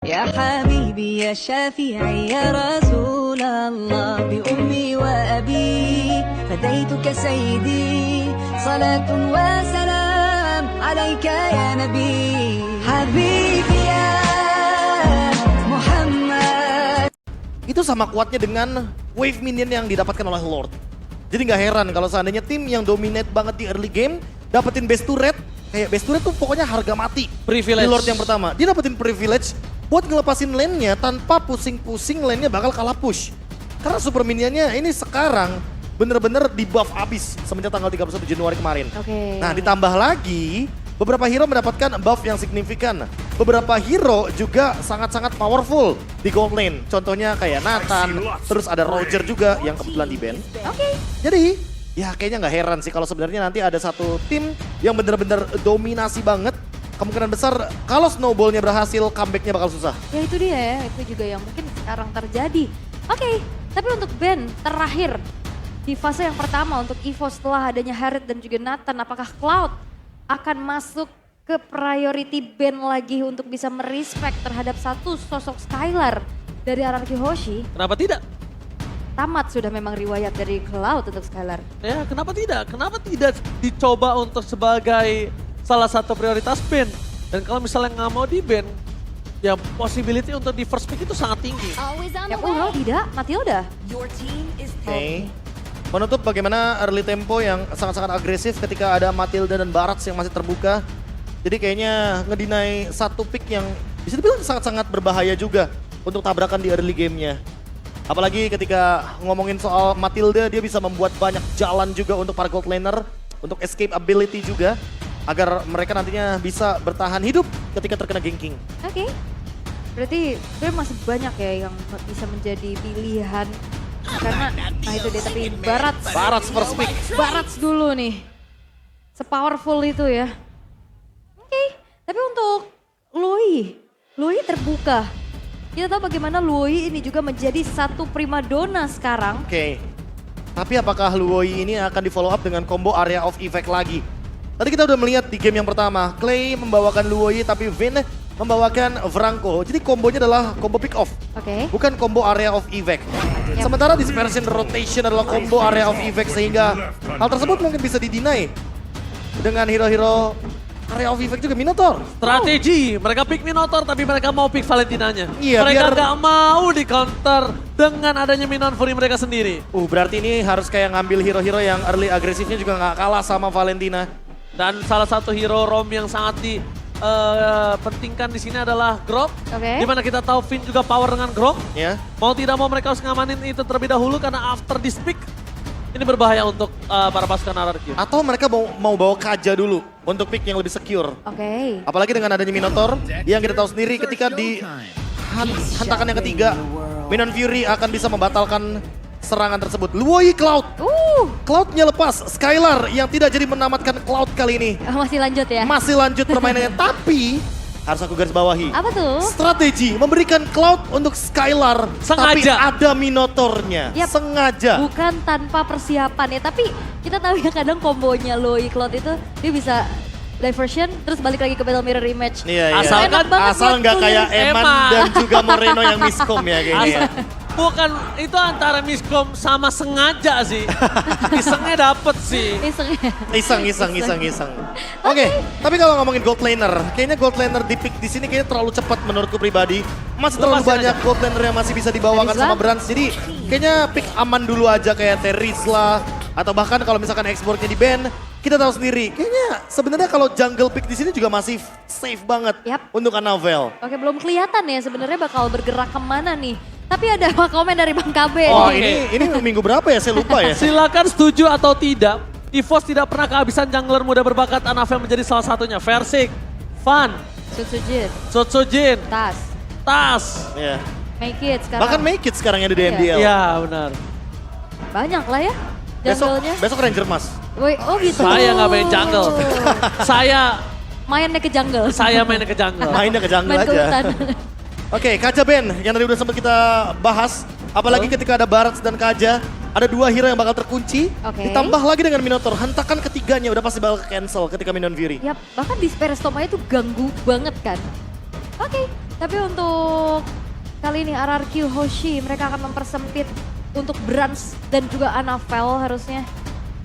يا حبيبي يا شافعي يا رسول الله بأمي وأبي فديتك سيدي صلاة وسلام عليك يا نبي حبيبي يا محمد. Itu sama kuatnya dengan wave minion yang didapatkan oleh Lord. Jadi nggak heran kalau seandainya tim yang dominate banget di early game dapetin base turret. Kayak base turret tuh pokoknya harga mati. Privilege. Di Lord yang pertama. Dia dapetin privilege buat ngelepasin lane-nya tanpa pusing-pusing lane-nya bakal kalah push. Karena super minionnya ini sekarang bener-bener di buff abis semenjak tanggal 31 Januari kemarin. Oke. Nah ditambah lagi beberapa hero mendapatkan buff yang signifikan. Beberapa hero juga sangat-sangat powerful di gold lane. Contohnya kayak Nathan, terus ada Roger juga yang kebetulan di ban. Oke. Jadi ya kayaknya nggak heran sih kalau sebenarnya nanti ada satu tim yang bener-bener dominasi banget. Kemungkinan besar kalau snowballnya berhasil comebacknya bakal susah. Ya itu dia ya, itu juga yang mungkin sekarang terjadi. Oke, tapi untuk band terakhir di fase yang pertama untuk EVO setelah adanya Harriet dan juga Nathan, apakah Cloud akan masuk ke priority band lagi untuk bisa merespek terhadap satu sosok Skylar dari RRQ Hoshi? Kenapa tidak? Tamat sudah memang riwayat dari Cloud untuk Skylar. Ya kenapa tidak? Kenapa tidak dicoba untuk sebagai salah satu prioritas band? Dan kalau misalnya nggak mau di band, ya possibility untuk di first pick itu sangat tinggi. Ya tidak, Matilda. Oke. Menutup bagaimana early tempo yang sangat-sangat agresif ketika ada Matilda dan Barats yang masih terbuka. Jadi kayaknya ngedinai satu pick yang bisa dibilang sangat-sangat berbahaya juga untuk tabrakan di early gamenya. Apalagi ketika ngomongin soal Matilda, dia bisa membuat banyak jalan juga untuk para gold laner, untuk escape ability juga, agar mereka nantinya bisa bertahan hidup ketika terkena ganking. Oke. Berarti sebenarnya masih banyak ya yang bisa menjadi pilihan. Karena, nah itu dia, tapi Barats first pick. Barats dulu nih. Sepowerful itu ya. Oke, tapi untuk Lui terbuka. Kita tahu bagaimana Lui ini juga menjadi satu primadona sekarang. Oke. Tapi apakah Luoi ini akan di follow up dengan combo area of effect lagi? Tadi kita udah melihat di game yang pertama, Clay membawakan Luoi tapi Vin membawakan Franco. Jadi kombonya adalah combo pick off, Oke. bukan combo area of effect. Sementara dispersion rotation adalah combo area of effect sehingga hal tersebut mungkin bisa didinai dengan hero-hero area of effect juga. Minotaur. Strategi, mereka pick Minotaur tapi mereka mau pick Valentinanya. Iya, Mereka biar- nggak mau di counter dengan adanya Minion Fury mereka sendiri. Berarti ini harus kayak ngambil hero-hero yang early agresifnya juga nggak kalah sama Valentina. Dan salah satu hero Rom yang sangat dipentingkan di sini adalah Grok. Oke. Dimana kita tahu Finn juga power dengan Grok. Ya. Mau tidak mau mereka harus ngamanin itu terlebih dahulu karena after this pick ini berbahaya untuk para pasukan RRQ. Atau mereka mau bawa Kaja dulu untuk pick yang lebih secure. Oke. Apalagi dengan adanya Minotaur yang kita tahu sendiri ketika di hentakan yang ketiga, Minion Fury akan bisa membatalkan serangan tersebut. Luoi Cloud. Cloudnya lepas. Skylar yang tidak jadi menamatkan Cloud kali ini. Masih lanjut ya? Masih lanjut permainannya. Tapi harus aku garis bawahi. Apa tuh? Strategi memberikan Cloud untuk Skylar. Tapi Sengaja. ada Minotaurnya. Yap. Sengaja. Bukan tanpa persiapan ya, tapi kita tahu ya kadang kombonya Lui Cloud itu dia bisa diversion terus balik lagi ke Battle Mirror Image. Iya, iya. Asalkan- Enak banget Asal buat nggak tulis. kayak Eman Eman. dan juga Moreno yang miskom ya kayaknya. ya. Bukan, itu antara miskom sama sengaja sih. Isengnya dapet sih. Iseng. Oke, tapi kalau ngomongin gold laner, kayaknya gold laner di pick di sini kayaknya terlalu cepat menurutku pribadi. Masih terlalu Lepasin banyak aja. gold laner yang masih bisa dibawakan Terizla? sama Brands. Jadi kayaknya pick aman dulu aja kayak Terizla atau bahkan kalau misalkan exportnya di ban, kita tahu sendiri. Kayaknya sebenarnya kalau jungle pick di sini juga masih safe banget Yap. untuk Anavel. Oke, belum kelihatan ya sebenarnya bakal bergerak kemana nih. Tapi ada komen dari Bang KB Oh nih. ini minggu berapa ya? Saya lupa ya. Silakan setuju atau tidak. EVOS tidak pernah kehabisan jungler muda berbakat. Anavel menjadi salah satunya. Versik, Fan, Sutsujin, Sotsojin, Tas. Iya. Make It sekarang. Bahkan Make It sekarang yang di Iya. DMDL. Iya benar. Banyak lah ya jungle-nya. Besok Ranger Mas. Woi, oh gitu. Saya nggak main jungle. Mainnya ke jungle. Saya mainnya ke jungle. Mainnya ke jungle Main ke aja. hutan. Oke, Kaja Ben yang tadi udah sempat kita bahas. Apalagi ketika ada Barats dan Kaja, ada dua hero yang bakal terkunci. Oke. Ditambah lagi dengan Minotaur, hentakan ketiganya udah pasti bakal cancel ketika Minion Fury. Yap, bahkan di Sperstoma itu ganggu banget kan. Oke, Tapi untuk kali ini RRQ Hoshi mereka akan mempersempit untuk Brans dan juga Anavel harusnya.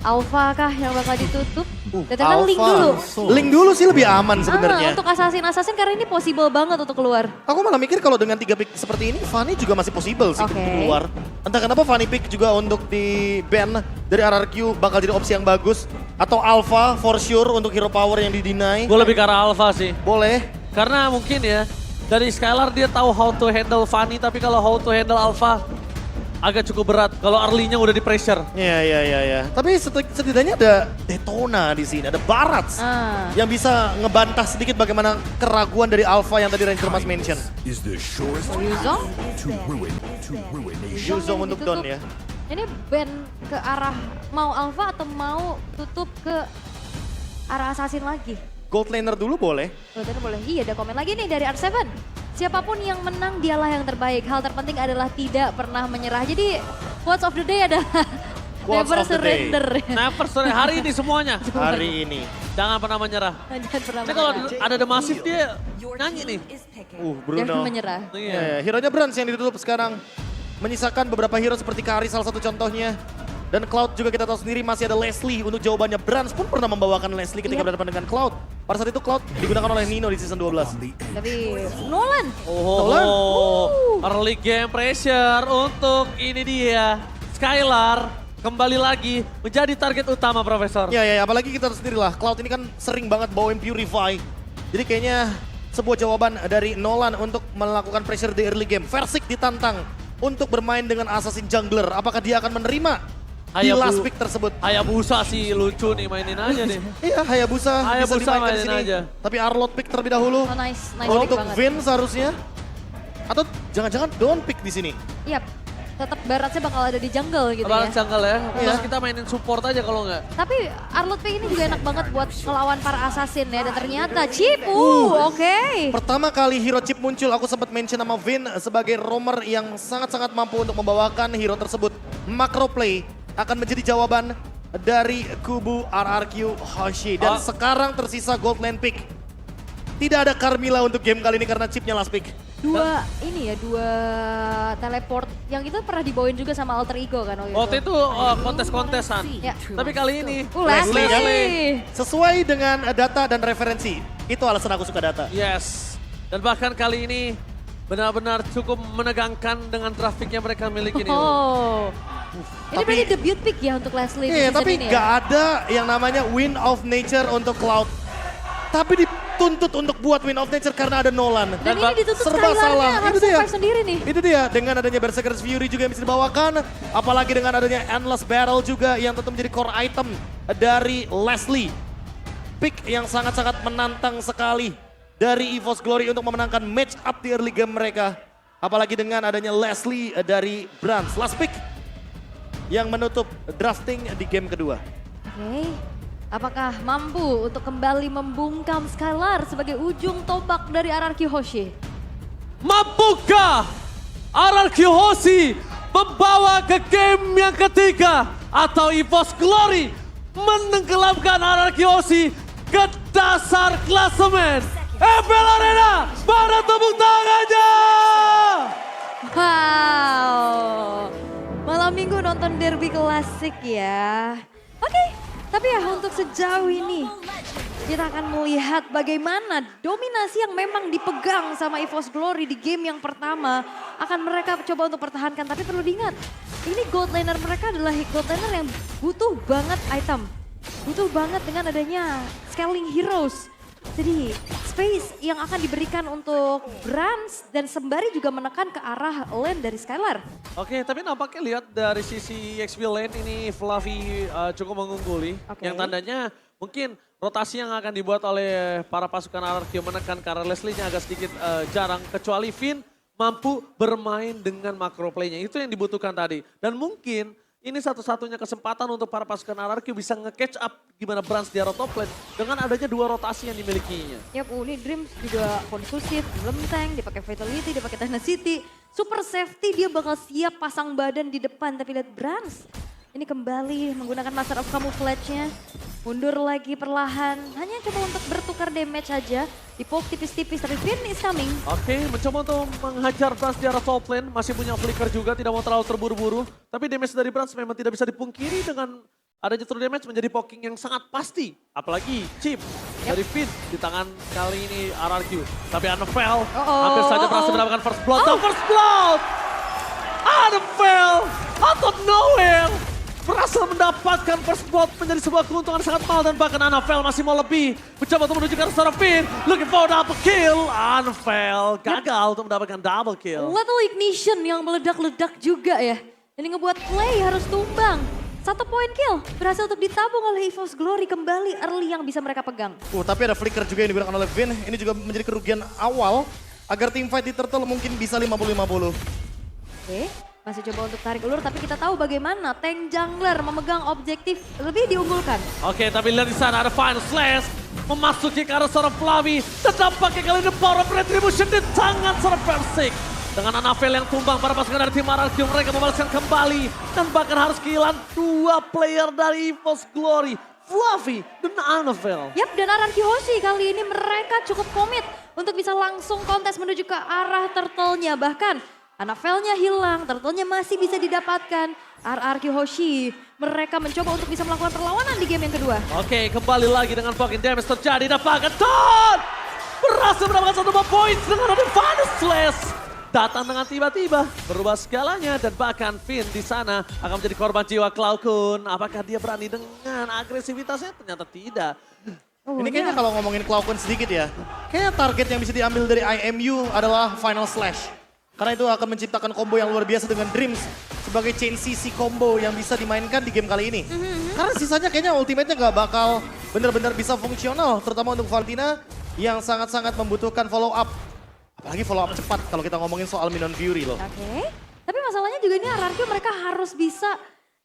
Alpha kah yang bakal ditutup? Dan ternyata Link dulu. Link dulu sih lebih aman sebenarnya. Untuk Assassin karena ini possible banget untuk keluar. Aku malah mikir kalau dengan 3 pick seperti ini, Fanny juga masih possible sih Oke. untuk keluar. Entah kenapa Fanny pick juga untuk di ban dari RRQ bakal jadi opsi yang bagus. Atau Alpha for sure untuk hero power yang di-deny. Gue lebih ke arah Alpha sih. Boleh. Karena mungkin ya, dari Skylar dia tahu how to handle Fanny, tapi kalau how to handle Alpha agak cukup berat kalau early-nya udah di pressure. Iya. Tapi setidaknya ada Detona di sini, ada Barats yang bisa ngebantah sedikit bagaimana keraguan dari Alpha yang tadi Ranger Mas mention. Is the surest Yuzong? to ruin a Yuzong untuk ditutup. Don ya. Ini ban ke arah mau Alpha atau mau tutup ke arah Assassin lagi? Gold laner dulu boleh. Berarti boleh. Iya, ada komen lagi nih dari R7. Siapapun yang menang dialah yang terbaik. Hal terpenting adalah tidak pernah menyerah. Jadi quotes of the day adalah Quotes never of the day. surrender. Never sorry, hari ini semuanya. Hari ini. Jangan pernah menyerah. Jangan pernah Ini kalau menyerah. ada The Massive dia nyanyi nih. Bruno. Jangan menyerah. Iya. Hero-nya Brans yang ditutup sekarang. Menyisakan beberapa hero seperti Kari salah satu contohnya. Dan Cloud juga kita tahu sendiri masih ada Leslie untuk jawabannya. Brans pun pernah membawakan Leslie ketika Yep. berhadapan dengan Cloud. Pada saat itu Cloud digunakan oleh Nino di season 12. Tapi Nolan. Oh, early game pressure untuk ini dia. Skylar kembali lagi menjadi target utama, Profesor. Ya, apalagi kita tahu sendiri lah. Cloud ini kan sering banget bawain Purify. Jadi kayaknya sebuah jawaban dari Nolan untuk melakukan pressure di early game. Versik ditantang untuk bermain dengan Assassin Jungler. Apakah dia akan menerima di last pick tersebut? Hayabusa sih lucu nih, mainin aja nih. Iya, Hayabusa bisa Hayabusa dimainkan di mainin sini. aja. Tapi Arlot pick terlebih dahulu. Oh nice pick Untuk banget. Vin seharusnya. Atau jangan-jangan Don pick di sini. Yap, tetap Baratnya bakal ada di jungle gitu Barat ya. jungle ya, terus Iya. kita mainin support aja kalau nggak. Tapi Arlot P ini juga enak banget buat melawan para assassin ya. Dan ternyata Chip, oke. Pertama kali hero chip muncul, aku sempat mention nama Vin sebagai roamer yang sangat-sangat mampu untuk membawakan hero tersebut. Macro play akan menjadi jawaban dari kubu RRQ Hoshi. Dan sekarang tersisa gold lane pick. Tidak ada Carmilla untuk game kali ini karena chipnya last pick. Dua teleport yang itu pernah dibawain juga sama Alter Ego kan Waktu itu kontes-kontesan. Ya. Tapi kali ini Leslie. Sesuai dengan data dan referensi. Itu alasan aku suka data. Yes. Dan bahkan kali ini benar-benar cukup menegangkan dengan traffic yang mereka miliki nih. Oh. Ini Tapi- berarti debut pick ya untuk Leslie di Iya, season tapi ini gak ya? ada yang namanya win of nature untuk Cloud. Tapi dituntut untuk buat win of nature karena ada Nolan. Dan ini ditutup serba salah. Skylarnya harus Itu dia. survive sendiri nih. Itu dia, dengan adanya Berserker's Fury juga yang bisa dibawakan. Apalagi dengan adanya Endless Battle juga yang tentu menjadi core item dari Leslie. Pick yang sangat-sangat menantang sekali dari EVOS Glory untuk memenangkan match up di early game mereka. Apalagi dengan adanya Leslie dari Brans. Last pick yang menutup drafting di game kedua. Oke. Apakah mampu untuk kembali membungkam Skylar sebagai ujung tombak dari RRQ Hoshi? Mampukah RRQ Hoshi membawa ke game yang ketiga atau EVOS Glory menenggelamkan RRQ Hoshi ke dasar klasemen? FPL Arena, mana tepuk tangannya? Wow, malam minggu nonton derby klasik ya. Oke, tapi ya untuk sejauh ini kita akan melihat bagaimana dominasi yang memang dipegang sama EVOS Glory di game yang pertama akan mereka coba untuk pertahankan. Tapi perlu diingat, ini gold laner mereka adalah gold laner yang butuh banget item. Butuh banget dengan adanya scaling heroes. Jadi space yang akan diberikan untuk Brans dan sembari juga menekan ke arah lane dari Skylar. Oke, tapi nampaknya lihat dari sisi XP lane ini Fluffy cukup mengungguli. Oke. Yang tandanya mungkin rotasi yang akan dibuat oleh para pasukan RRQ menekan karena Leslie-nya agak sedikit jarang. Kecuali Finn mampu bermain dengan macro play-nya. Itu yang dibutuhkan tadi. Dan mungkin ini satu-satunya kesempatan untuk para pasukan RRQ bisa nge-catch up gimana Brans di arah top lane dengan adanya dua rotasi yang dimilikinya. Yap, ini Dreams juga konsumsif, tank, dia pakai Vitality, dia pakai Tenacity. Super safety, dia bakal siap pasang badan di depan. Tapi lihat Brans, Ini kembali menggunakan Master of Camouflage-nya. Mundur lagi perlahan. Hanya coba untuk bertukar damage aja. Di-poke tipis-tipis tapi Finn is coming. Oke, mencoba untuk menghajar Brans di arah top lane. Masih punya flicker juga, tidak mau terlalu terburu-buru. Tapi damage dari Brans memang tidak bisa dipungkiri dengan adanya true damage menjadi poking yang sangat pasti. Apalagi chip dari Finn di tangan kali ini RRQ. Tapi Annabelle hampir saja berhasil mendapatkan first blood. The first blood! Annabelle out of nowhere berhasil mendapatkan first blood menjadi sebuah keuntungan sangat mahal dan bahkan Annabelle masih mau lebih. Mencoba untuk menuju ke arah seorang Finn. Looking for double kill. Annabelle gagal untuk mendapatkan double kill. Lethal Ignition yang meledak-ledak juga ya. Ini ngebuat play harus tumbang. 1 poin kill berhasil untuk ditabung oleh EVOS Glory kembali early yang bisa mereka pegang. Tapi ada flicker juga yang digunakan oleh Vin. Ini juga menjadi kerugian awal agar tim fight di Turtle mungkin bisa 50-50. Oke, masih coba untuk tarik ulur tapi kita tahu bagaimana tank jungler memegang objektif lebih diunggulkan. Oke, tapi lihat di sana ada Final Slash memasuki ke arah seorang Flavi. Dan tampaknya kali ini power of retribution di tangan seorang Persik. Dengan Annabelle yang tumbang para pasukan dari tim RRQ, mereka membalaskan kembali. Dan bahkan harus kehilangan 2 player dari EVOS Glory. Fluffy dan Annabelle. Yap, dan RRQ Hoshi kali ini mereka cukup komit untuk bisa langsung kontes menuju ke arah turtle-nya. Bahkan Annabelle-nya hilang, turtle-nya masih bisa didapatkan. RRQ Hoshi, mereka mencoba untuk bisa melakukan perlawanan di game yang kedua. Oke, kembali lagi dengan fucking damage terjadi. Dapatkan Ton! Berhasil mendapatkan 1 poin dengan ada Final Slash. Datang dengan tiba-tiba, berubah segalanya dan bahkan Finn di sana akan menjadi korban jiwa Cloud-kun. Apakah dia berani dengan agresivitasnya? Ternyata tidak. Ini kayaknya kalau ngomongin Cloud-kun sedikit ya, kayaknya target yang bisa diambil dari IMU adalah Final Slash. Karena itu akan menciptakan combo yang luar biasa dengan Dreams sebagai chain CC combo yang bisa dimainkan di game kali ini. Karena sisanya kayaknya ultimate-nya gak bakal benar-benar bisa fungsional, terutama untuk Valentina yang sangat-sangat membutuhkan follow up. Apalagi follow up cepat kalau kita ngomongin soal Minion Fury loh. Oke, tapi masalahnya juga ini RRQ mereka harus bisa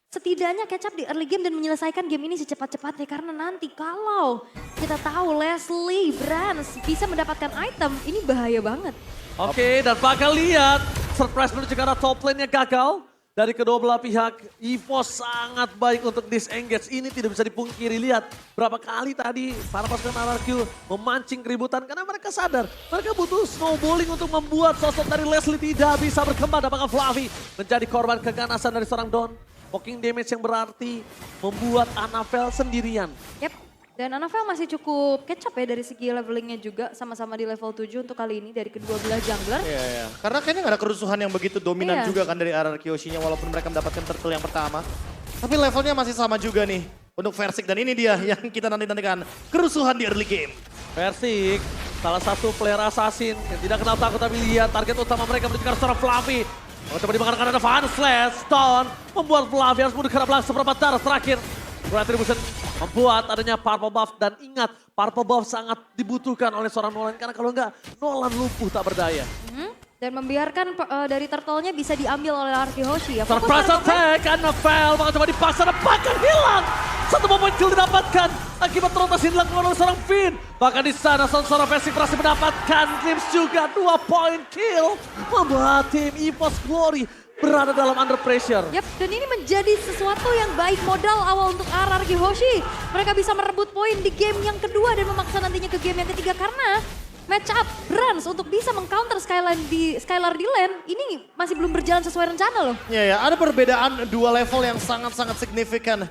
setidaknya catch up di early game dan menyelesaikan game ini secepat-cepatnya. Karena nanti kalau kita tahu Leslie Brans bisa mendapatkan item, ini bahaya banget. Oke, dan bakal lihat surprise menuju ke arah top lane-nya gagal. Dari kedua belah pihak, EVOS sangat baik untuk disengage. Ini tidak bisa dipungkiri. Lihat berapa kali tadi para pasukan RRQ memancing keributan. Karena mereka sadar mereka butuh snowballing untuk membuat sosok dari Leslie tidak bisa berkembang. Dapatkan Fluffy menjadi korban keganasan dari seorang Don. Poking damage yang berarti membuat Annabelle sendirian. Yap. Dan Annabelle masih cukup catch up ya dari segi levelingnya juga. Sama-sama di level 7 untuk kali ini dari kedua belah jungler. Iya. Karena kayaknya gak ada kerusuhan yang begitu dominan juga kan dari RRQ Hoshi-nya walaupun mereka mendapatkan turtle yang pertama. Tapi levelnya masih sama juga nih untuk Versik dan ini dia yang kita nanti-nantikan kerusuhan di early game. Versik, salah satu player assassin yang tidak kenal takut tapi lihat target utama mereka menuju ke arah seorang Fluffy. Coba dimakan ada Van Slash, Stone membuat Fluffy harus mundur ke arah belakang seperempat darah terakhir. Retribution membuat adanya purple buff dan ingat purple buff sangat dibutuhkan oleh seorang Nolan karena kalau enggak Nolan lumpuh tak berdaya. Dan membiarkan dari turtle-nya bisa diambil oleh RRQ Hoshi ya. Surprise attack, Annabelle bakal coba dipaksa dan bahkan hilang. 1 poin kill didapatkan akibat rotasi dilakukan oleh seorang Finn. Bahkan di sana seorang Versik berhasil mendapatkan Glimpse juga 2 poin kill. Membuat tim EVOS Glory berada dalam under pressure. Yap, dan ini menjadi sesuatu yang baik modal awal untuk RRQ Hoshi. Mereka bisa merebut poin di game yang kedua dan memaksa nantinya ke game yang ketiga karena match up Brans untuk bisa mengcounter Skylar di lane ini masih belum berjalan sesuai rencana loh. Iya, ada perbedaan 2 level yang sangat-sangat signifikan.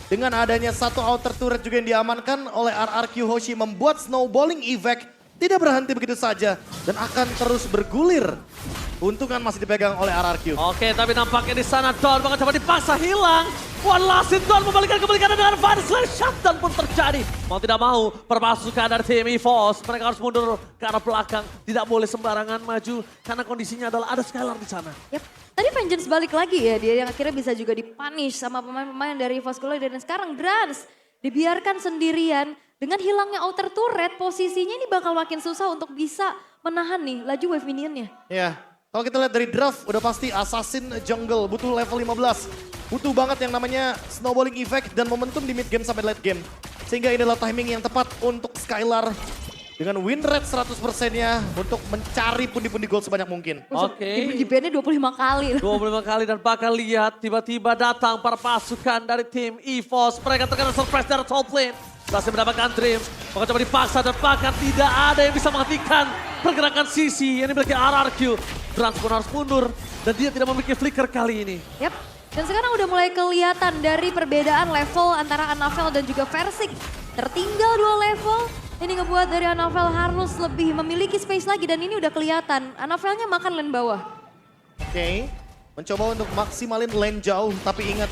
Dengan adanya 1 outer turret juga yang diamankan oleh RRQ Hoshi membuat snowballing effect tidak berhenti begitu saja dan akan terus bergulir. Keuntungan masih dipegang oleh RRQ. Oke, tapi nampaknya di sana Don bakal coba dipaksa hilang. One last hit, Don membalikan kembali dengan Van Slash. Shutdown pun terjadi. Mau tidak mau, perpasukan dari tim EVOS. Mereka harus mundur ke arah belakang. Tidak boleh sembarangan maju karena kondisinya adalah ada Skylar di sana. Yap. Tadi Vengeance balik lagi ya, dia yang akhirnya bisa juga dipunish sama pemain-pemain dari EVOS Glory. Dan sekarang Brans dibiarkan sendirian. Dengan hilangnya outer turret, posisinya ini bakal makin susah untuk bisa menahan nih laju wave minionnya. Iya. Kalau kita lihat dari draft, udah pasti Assassin Jungle butuh level 15. Butuh banget yang namanya snowballing effect dan momentum di mid game sampai late game. Sehingga ini adalah timing yang tepat untuk Skylar dengan win rate 100%-nya untuk mencari pundi-pundi gold sebanyak mungkin. Oke. Di bandnya 25 kali. 25 kali dan bakal lihat tiba-tiba datang para pasukan dari tim EVOS. Mereka terkena surprise dari top lane. Berhasil mendapatkan Dream. Maka coba dipaksa dan bahkan tidak ada yang bisa menghentikan pergerakan Sisi yang dimiliki RRQ. Brans pun harus mundur dan dia tidak memiliki flicker kali ini. Yap. Dan sekarang udah mulai kelihatan dari perbedaan level antara Anavel dan juga Versik. Tertinggal 2 level. Ini ngebuat dari Anavel harus lebih memiliki space lagi dan ini udah kelihatan. Anavelnya makan lane bawah. Oke, mencoba untuk maksimalin lane jauh, tapi ingat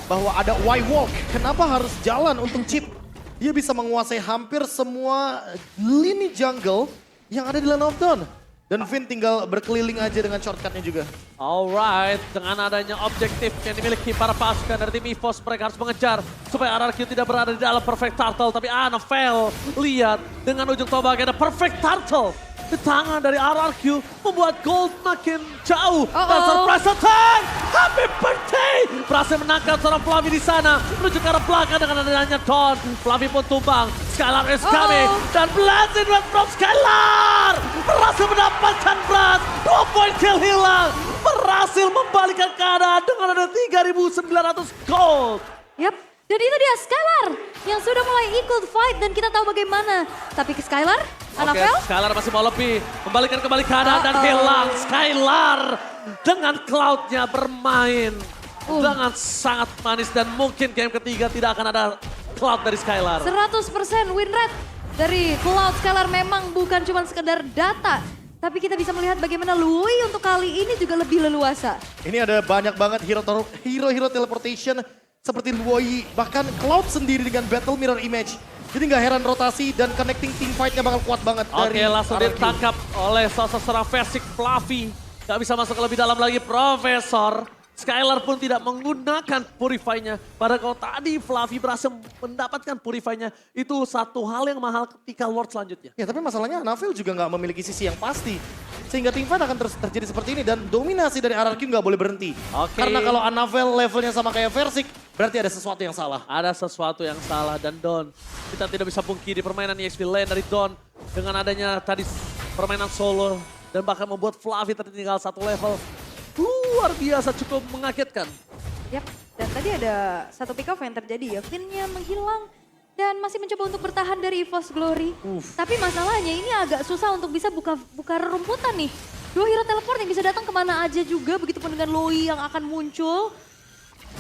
bahwa ada Y-Walk. Kenapa harus jalan untuk Chip? Dia bisa menguasai hampir semua lini jungle yang ada di Land of Dawn. Dan Vin tinggal berkeliling aja dengan shortcutnya juga. Alright, dengan adanya objektif yang dimiliki para pasukan dari tim EVOS, mereka harus mengejar supaya RRQ tidak berada di dalam Perfect Turtle. Tapi Anavel, lihat dengan ujung tombaknya ada Perfect Turtle di tangan dari RRQ, membuat gold makin jauh. Dan surprise attack, happy birthday! Berhasil menangkap seorang Flavi di sana, menuju ke arah belakang dengan adanya Dawn. Flavi pun tumbang, Skylar is coming, dan Blazing Red from Skylar! Berhasil mendapatkan Blast, 2 point kill hilang. Berhasil membalikkan keadaan dengan ada 3.900 gold. Yap, dan itu dia Skylar yang sudah mulai ikut fight dan kita tahu bagaimana. Tapi ke Skylar, Anavel. Oke, Skylar masih mau lebih. Membalikan kembali keadaan dan hilang. Skylar dengan Cloud-nya bermain. Dengan sangat manis dan mungkin game ketiga tidak akan ada Cloud dari Skylar. 100% win rate dari Cloud. Skylar memang bukan cuma sekedar data. Tapi kita bisa melihat bagaimana Lui untuk kali ini juga lebih leluasa. Ini ada banyak banget hero-hero teleportation seperti Luoi, bahkan Cloud sendiri dengan Battle Mirror Image. Jadi nggak heran rotasi dan connecting team fight-nya bakal kuat banget dari Oke, langsung RRQ. ditangkap oleh seorang Versik Fluffy. Gak bisa masuk lebih dalam lagi Profesor. Skylar pun tidak menggunakan Purify-nya. Padahal kalau tadi Fluffy berhasil mendapatkan Purify-nya, itu satu hal yang mahal ketika Lord selanjutnya. Ya tapi masalahnya Anavel juga nggak memiliki sisi yang pasti. Sehingga team fight akan terus terjadi seperti ini dan dominasi dari RRQ nggak boleh berhenti. Oke. Karena kalau Anavel levelnya sama kayak Versik, berarti ada sesuatu yang salah. Ada sesuatu yang salah dan Don. Kita tidak bisa pungkiri permainan EXP lane dari Don. Dengan adanya tadi permainan solo dan bahkan membuat Fluffy tertinggal 1 level. Luar biasa, cukup mengagetkan. Yap, dan tadi ada satu pick off yang terjadi ya. Vin-nya menghilang dan masih mencoba untuk bertahan dari EVOS Glory. Tapi masalahnya ini agak susah untuk bisa buka rerumputan nih. 2 hero teleport yang bisa datang kemana aja juga, begitupun dengan Loi yang akan muncul.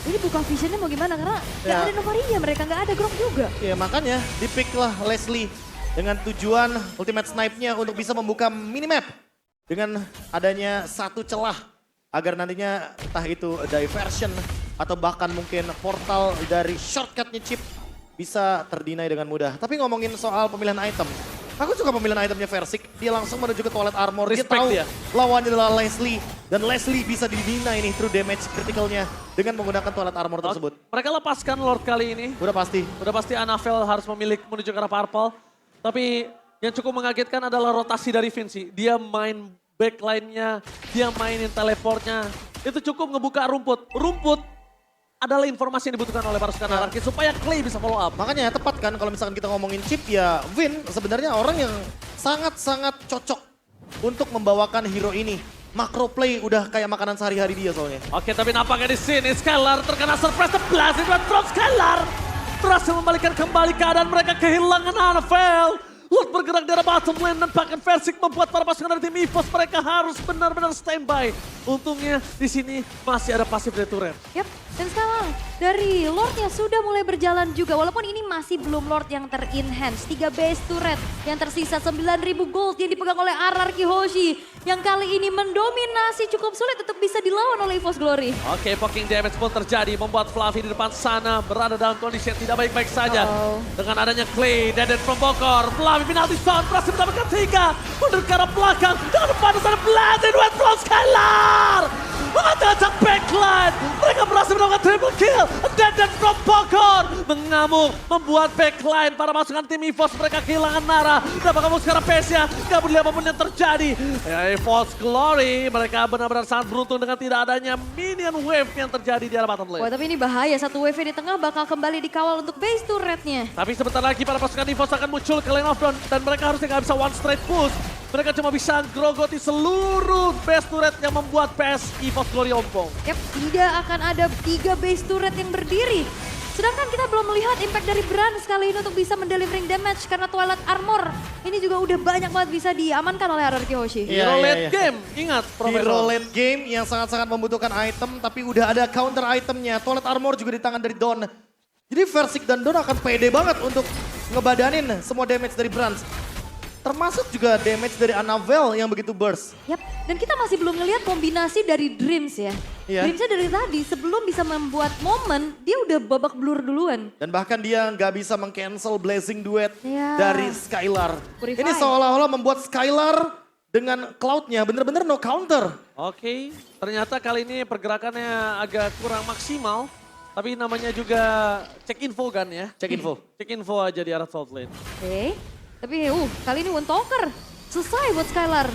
Ini buka visionnya mau gimana karena nggak ada Novaria, mereka nggak ada Grok juga. Ya makanya di-pick lah Leslie dengan tujuan ultimate snipe-nya untuk bisa membuka minimap. Dengan adanya satu celah. Agar nantinya entah itu diversion atau bahkan mungkin portal dari shortcutnya Chip bisa terdinai dengan mudah. Tapi ngomongin soal pemilihan item, aku suka pemilihan itemnya Versik. Dia langsung menuju ke toilet armor. Respect dia tahu dia. lawannya adalah Leslie. Dan Leslie bisa didinai nih through damage critical-nya dengan menggunakan toilet armor tersebut. Mereka lepaskan Lord kali ini. Udah pasti. Udah pasti Anavel harus menuju ke arah purple. Tapi yang cukup mengagetkan adalah rotasi dari Vinci. Dia main backline-nya, dia mainin teleportnya. Itu cukup ngebuka rumput. Rumput adalah informasi yang dibutuhkan oleh pasukan RRQ supaya Clay bisa follow up. Makanya tepat kan kalau misalkan kita ngomongin Chip ya Vin sebenarnya orang yang sangat-sangat cocok untuk membawakan hero ini. Macro play udah kayak makanan sehari-hari dia soalnya. Oke, tapi nampaknya di sini Skylar terkena surprise 11 from Skylar. Berhasil membalikan kembali keadaan, mereka kehilangan Anavel. Lord bergerak dari bottom lane dan bahkan Versik membuat para pasukan dari tim EVOS mereka harus benar-benar standby. Untungnya di sini masih ada pasif dari turret. Yap, dan sekarang dari Lordnya sudah mulai berjalan juga. Walaupun ini masih belum Lord yang ter-enhance. 3 base turret yang tersisa 9.000 gold yang dipegang oleh RRQ Hoshi. Yang kali ini mendominasi cukup sulit untuk bisa dilawan oleh EVOS Glory. Oke, poking damage pun terjadi membuat Fluffy di depan sana berada dalam kondisi yang tidak baik-baik saja. Dengan adanya Clay, Dead from Bokor, Fluffy penalti shot berhasil mendapatkan 3. Mundur ke arah belakang dengan depan sana Blazing Red from Skylar. mengacak backline. Mereka berhasil melakukan triple kill. Dan from Pokor mengamuk, membuat backline para pasukan tim EVOS mereka kehilangan Nara. Dapat kamu sekarang pace-nya, gak peduli apapun yang terjadi. EVOS Glory, mereka benar-benar sangat beruntung dengan tidak adanya minion wave yang terjadi di arah bottom Wah, lane. tapi ini bahaya, satu wave di tengah bakal kembali dikawal untuk base turretnya. Tapi sebentar lagi para pasukan EVOS akan muncul ke lane of dawn dan mereka harusnya gak bisa one straight push. Mereka cuma bisa grogoti seluruh base turret yang membuat PS EVOS Glory ompong. Yap, tidak akan ada 3 base turret yang berdiri. Sedangkan kita belum melihat impact dari Brans kali ini untuk bisa mendelivering damage karena Twilight Armor ini juga udah banyak banget bisa diamankan oleh RRQ Hoshi. Iya, Hero iya, late iya. game, ingat Hero Profesor. late game yang sangat-sangat membutuhkan item, tapi udah ada counter itemnya. Toilet Armor juga di tangan dari Don. Jadi Versik dan Don akan pede banget untuk ngebadanin semua damage dari Brans. Termasuk juga damage dari Annabelle yang begitu burst. Yap, dan kita masih belum ngelihat kombinasi dari Dreams ya. Iya. Dreamsnya dari tadi sebelum bisa membuat momen, dia udah babak belur duluan. Dan bahkan dia nggak bisa meng-cancel Blazing Duet Iya. dari Skylar. Purify. Ini seolah-olah membuat Skylar dengan Cloud-nya bener-bener no counter. Oke, ternyata kali ini pergerakannya agak kurang maksimal. Tapi namanya juga cek info kan ya. Cek info. Cek info aja di arah top lane. Oke, tapi kali ini Windtalker selesai buat Skylar.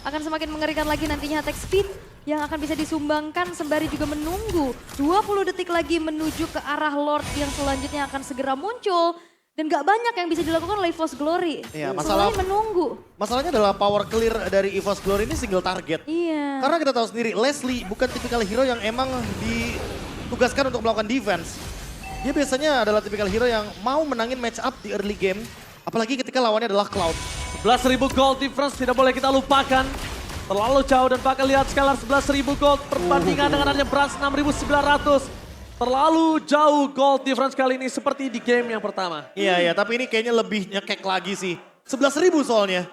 Akan semakin mengerikan lagi nantinya attack speed yang akan bisa disumbangkan sembari juga menunggu 20 detik lagi menuju ke arah Lord yang selanjutnya akan segera muncul. Dan gak banyak yang bisa dilakukan oleh EVOS Glory. Iya, Selain menunggu. Masalahnya adalah power clear dari EVOS Glory ini single target. Iya. Karena kita tahu sendiri, Leslie bukan tipikal hero yang emang ditugaskan untuk melakukan defense. Dia biasanya adalah tipikal hero yang mau menangin match up di early game. Apalagi ketika lawannya adalah Cloud. 11.000 gold difference tidak boleh kita lupakan. Terlalu jauh dan bahkan lihat Skylar 11.000 gold perbandingan dengan adanya Brans 6.900. Terlalu jauh gold difference kali ini seperti di game yang pertama. Iya, tapi ini kayaknya lebih nyekek lagi sih. 11.000 soalnya.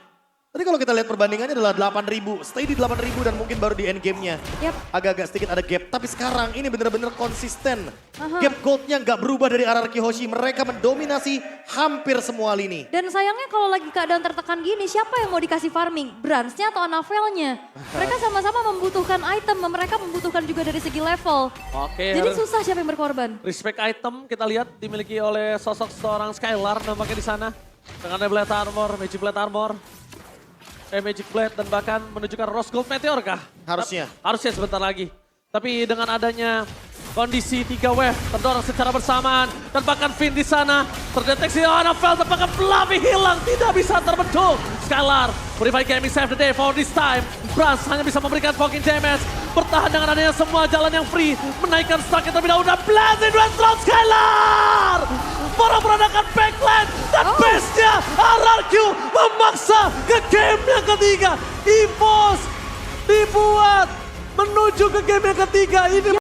Tadi kalau kita lihat perbandingannya adalah 8.000. Stay di 8.000 dan mungkin baru di end game-nya. Yap. Agak-agak sedikit ada gap. Tapi sekarang ini benar-benar konsisten. Aha. Gap goldnya nggak berubah dari RRQ Hoshi. Mereka mendominasi hampir semua lini. Dan sayangnya kalau lagi keadaan tertekan gini, siapa yang mau dikasih farming? Bransnya atau Annabelle-nya? Mereka sama-sama membutuhkan item, mereka membutuhkan juga dari segi level. Oke, Jadi susah siapa yang berkorban. respect item kita lihat dimiliki oleh sosok seorang Skylar nampaknya di sana. Dengan Blade Armor, Magic Blade Armor. Magic Blade dan bahkan menuju ke Rose Gold Meteor kah? Harusnya. Harusnya sebentar lagi. Tapi dengan adanya kondisi 3 wave terdorong secara bersamaan. Dan bahkan Finn di sana terdeteksi Annabelle tampaknya Fluffy hilang. Tidak bisa terbentuk. Skylar, Purify Gaming save the day for this time. Brans hanya bisa memberikan poking damage. Bertahan dengan adanya semua jalan yang free. Menaikkan stacknya terlebih dahulu. Dan Blazing Duet from Skylar. Meredakan backline. Dan base-nya RRQ memaksa ke game yang ketiga. EVOS dibuat menuju ke game yang ketiga. Ini